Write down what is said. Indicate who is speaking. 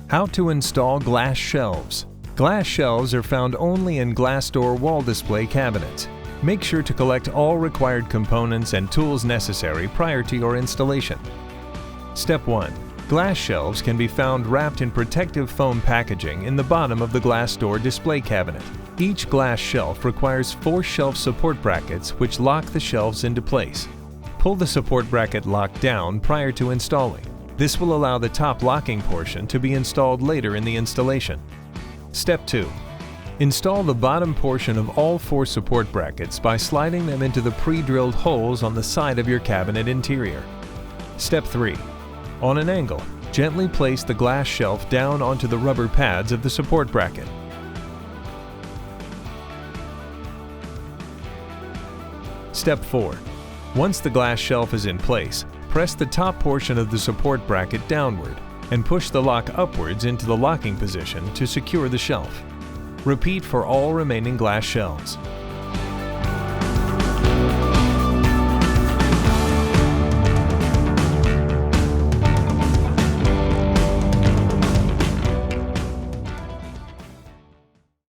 Speaker 1: How to install glass shelves. Glass shelves are found only in glass door wall display cabinets. Make sure to collect all required components and tools necessary prior to your installation. Step 1. Glass shelves can be found wrapped in protective foam packaging in the bottom of the glass door display cabinet. Each glass shelf requires 4 shelf support brackets which lock the shelves into place. Pull the support bracket lock down prior to installing. This will allow the top locking portion to be installed later in the installation. Step 2. Install the bottom portion of all 4 support brackets by sliding them into the pre-drilled holes on the side of your cabinet interior. Step 3. On an angle, gently place the glass shelf down onto the rubber pads of the support bracket. Step 4. Once the glass shelf is in place, press the top portion of the support bracket downward and push the lock upwards into the locking position to secure the shelf. Repeat for all remaining glass shelves.